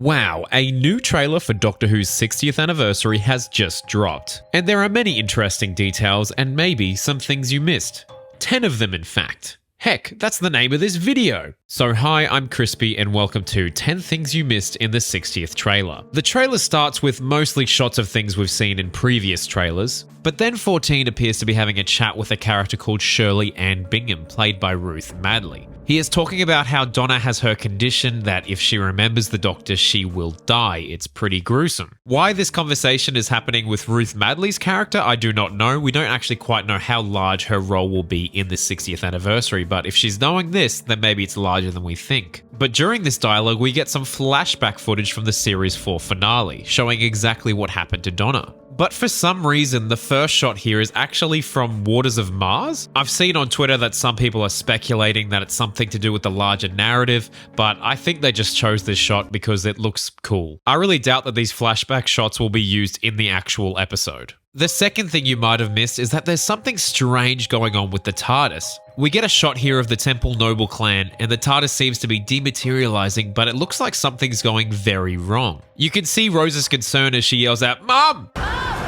Wow, a new trailer for Doctor Who's 60th anniversary has just dropped. And there are many interesting details and maybe some things you missed. 10 of them, in fact. Heck, that's the name of this video. So hi, I'm Crispy and welcome to 10 Things You Missed in the 60th trailer. The trailer starts with mostly shots of things we've seen in previous trailers, but then 14 appears to be having a chat with a character called Shirley Ann Bingham, played by Ruth Madeley. He is talking about how Donna has her condition that if she remembers the Doctor, she will die. It's pretty gruesome. Why this conversation is happening with Ruth Madeley's character, I do not know. We don't actually quite know how large her role will be in the 60th anniversary, but if she's knowing this, then maybe it's larger than we think. But during this dialogue, we get some flashback footage from the Series 4 finale, showing exactly what happened to Donna. But for some reason, the first shot here is actually from Waters of Mars. I've seen on Twitter that some people are speculating that it's something to do with the larger narrative, but I think they just chose this shot because it looks cool. I really doubt that these flashback shots will be used in the actual episode. The second thing you might have missed is that there's something strange going on with the Tardis. We get a shot here of the Temple Noble clan, and the Tardis seems to be dematerializing, but it looks like something's going very wrong. You can see Rose's concern as she yells out, "Mom!"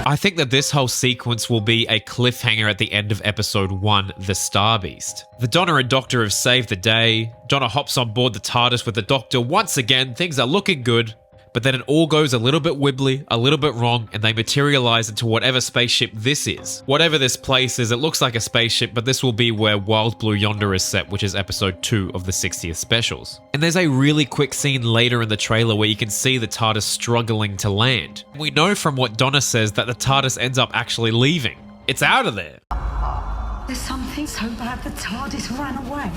I think that this whole sequence will be a cliffhanger at the end of episode 1, The Star Beast. The Donna and Doctor have saved the day. Donna hops on board the Tardis with the Doctor once again. Things are looking good. But then it all goes a little bit wibbly, a little bit wrong, and they materialize into whatever spaceship this is. Whatever this place is, it looks like a spaceship, but this will be where Wild Blue Yonder is set, which is episode 2 of the 60th specials. And there's a really quick scene later in the trailer where you can see the TARDIS struggling to land. We know from what Donna says that the TARDIS ends up actually leaving. It's out of there. There's something so bad the TARDIS ran away.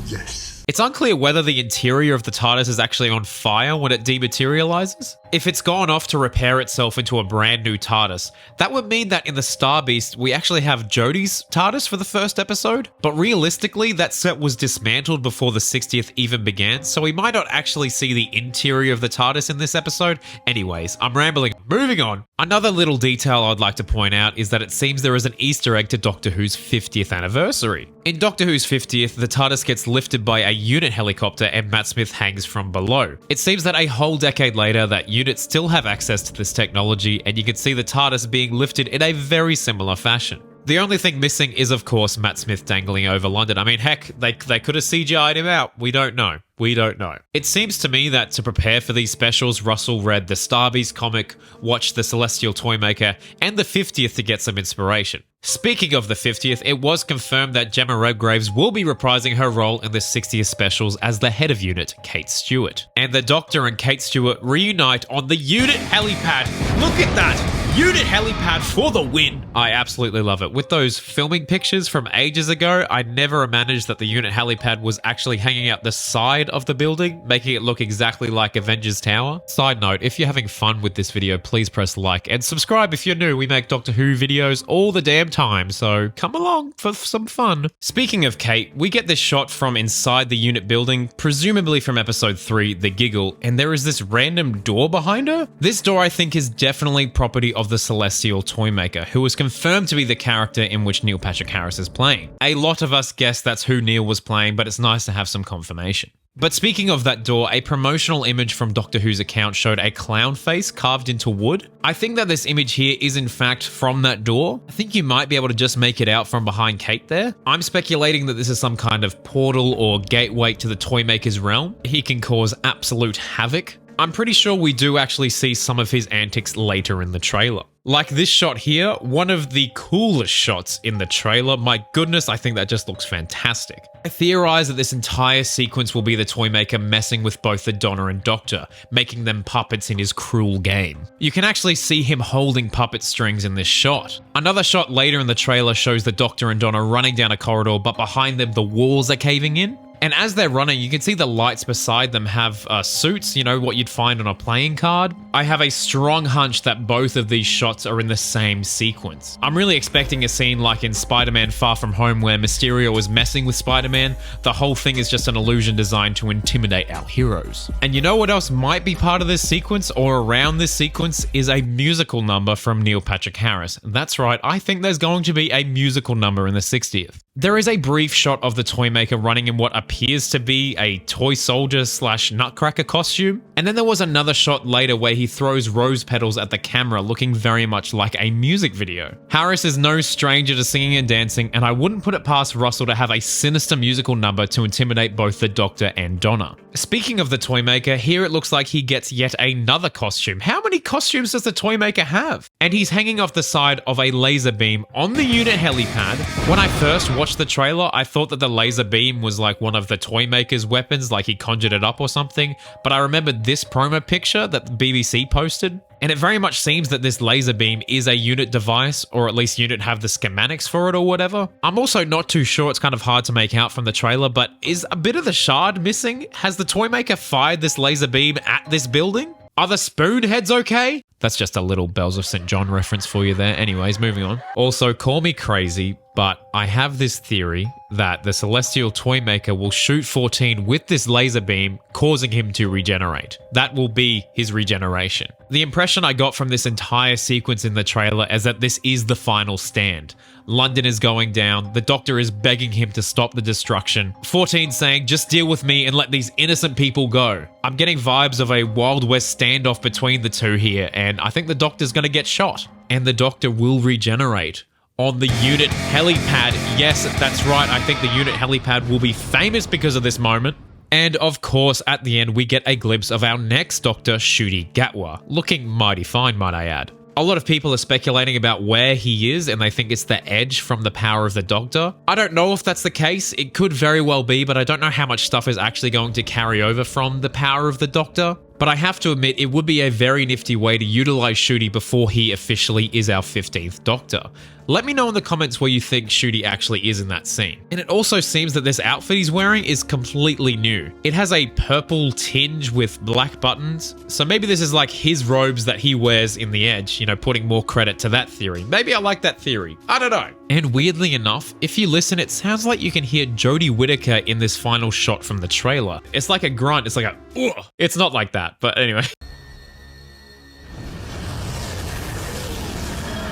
Yes. It's unclear whether the interior of the TARDIS is actually on fire when it dematerializes. If it's gone off to repair itself into a brand new TARDIS, that would mean that in the Star Beast, we actually have Jodie's TARDIS for the first episode. But realistically, that set was dismantled before the 60th even began, so we might not actually see the interior of the TARDIS in this episode. Anyways, I'm rambling. Moving on. Another little detail I'd like to point out is that it seems there is an Easter egg to Doctor Who's 50th anniversary. In Doctor Who's 50th, the TARDIS gets lifted by a unit helicopter and Matt Smith hangs from below. It seems that a whole decade later, that units still have access to this technology, and you can see the TARDIS being lifted in a very similar fashion. The only thing missing is, of course, Matt Smith dangling over London. I mean, heck, they could have CGI'd him out. We don't know. We don't know. It seems to me that to prepare for these specials, Russell read the Star Beast comic, watched the Celestial Toymaker, and the 50th to get some inspiration. Speaking of the 50th, it was confirmed that Gemma Redgraves will be reprising her role in the 60th specials as the head of unit, Kate Stewart. And the Doctor and Kate Stewart reunite on the unit helipad. Look at that! Unit helipad for the win! I absolutely love it. With those filming pictures from ages ago, I never imagined that the unit helipad was actually hanging out the side of the building, making it look exactly like Avengers Tower. Side note, if you're having fun with this video, please press like and subscribe if you're new. We make Doctor Who videos all the damn time, so come along for some fun. Speaking of Kate, we get this shot from inside the unit building, presumably from episode 3, The Giggle, and there is this random door behind her. This door, I think, is definitely property of the Celestial Toymaker, who was confirmed to be the character in which Neil Patrick Harris is playing. A lot of us guessed that's who Neil was playing, but it's nice to have some confirmation. But speaking of that door, a promotional image from Doctor Who's account showed a clown face carved into wood. I think that this image here is in fact from that door. I think you might be able to just make it out from behind Kate there. I'm speculating that this is some kind of portal or gateway to the Toymaker's realm. He can cause absolute havoc. I'm pretty sure we do actually see some of his antics later in the trailer. Like this shot here, one of the coolest shots in the trailer. My goodness, I think that just looks fantastic. I theorize that this entire sequence will be the Toymaker messing with both the Donna and Doctor, making them puppets in his cruel game. You can actually see him holding puppet strings in this shot. Another shot later in the trailer shows the Doctor and Donna running down a corridor, but behind them the walls are caving in. And as they're running, you can see the lights beside them have suits, you know, what you'd find on a playing card. I have a strong hunch that both of these shots are in the same sequence. I'm really expecting a scene like in Spider-Man Far From Home where Mysterio is messing with Spider-Man. The whole thing is just an illusion designed to intimidate our heroes. And you know what else might be part of this sequence or around this sequence is a musical number from Neil Patrick Harris. That's right, I think there's going to be a musical number in the 60th. There is a brief shot of the Toymaker running in what appears to be a toy soldier / nutcracker costume, and then there was another shot later where he throws rose petals at the camera looking very much like a music video. Harris is no stranger to singing and dancing, and I wouldn't put it past Russell to have a sinister musical number to intimidate both the Doctor and Donna. Speaking of the Toymaker, here it looks like he gets yet another costume. How many costumes does the Toymaker have? And he's hanging off the side of a laser beam on the unit helipad. When I first watched the trailer, I thought that the laser beam was like one of the Toymaker's weapons, like he conjured it up or something, but I remembered this promo picture that the BBC posted, and it very much seems that this laser beam is a unit device, or at least unit have the schematics for it or whatever. I'm also not too sure, it's kind of hard to make out from the trailer, but is a bit of the shard missing? Has the Toymaker fired this laser beam at this building? Are the spoon heads okay? That's just a little Bells of St. John reference for you there. Anyways, moving on. Also, call me crazy, but I have this theory that the Celestial Toymaker will shoot 14 with this laser beam, causing him to regenerate. That will be his regeneration. The impression I got from this entire sequence in the trailer is that this is the final stand. London is going down, the Doctor is begging him to stop the destruction. 14 saying, just deal with me and let these innocent people go. I'm getting vibes of a Wild West standoff between the two here, and I think the Doctor's gonna get shot. And the Doctor will regenerate on the unit helipad. Yes, that's right, I think the unit helipad will be famous because of this moment. And of course, at the end, we get a glimpse of our next Doctor, Ncuti Gatwa, looking mighty fine, might I add. A lot of people are speculating about where he is, and they think it's the Edge from the Power of the Doctor. I don't know if that's the case. It could very well be, but I don't know how much stuff is actually going to carry over from the Power of the Doctor. But I have to admit, it would be a very nifty way to utilize Ncuti before he officially is our 15th Doctor. Let me know in the comments where you think Ncuti actually is in that scene. And it also seems that this outfit he's wearing is completely new. It has a purple tinge with black buttons. So maybe this is like his robes that he wears in The Edge, you know, putting more credit to that theory. Maybe I like that theory. I don't know. And weirdly enough, if you listen, it sounds like you can hear Jodie Whittaker in this final shot from the trailer. It's like a grunt. It's like a, ugh. It's not like that, but anyway.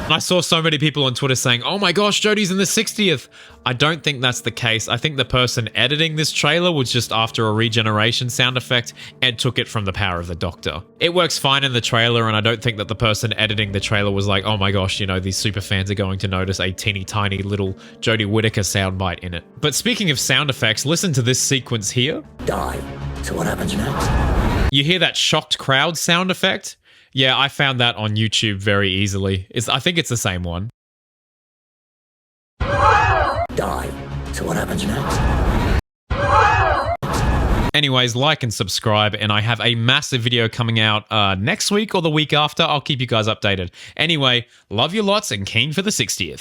And I saw so many people on Twitter saying, oh my gosh, Jodie's in the 60th. I don't think that's the case. I think the person editing this trailer was just after a regeneration sound effect and took it from the Power of the Doctor. It works fine in the trailer, and I don't think that the person editing the trailer was like, oh my gosh, you know, these super fans are going to notice a teeny tiny little Jodie Whittaker soundbite in it. But speaking of sound effects, listen to this sequence here. Die. So what happens next? You hear that shocked crowd sound effect? Yeah, I found that on YouTube very easily. I think it's the same one. Die. So what happens next? Anyways, like and subscribe, and I have a massive video coming out next week or the week after. I'll keep you guys updated. Anyway, love you lots and keen for the 60th.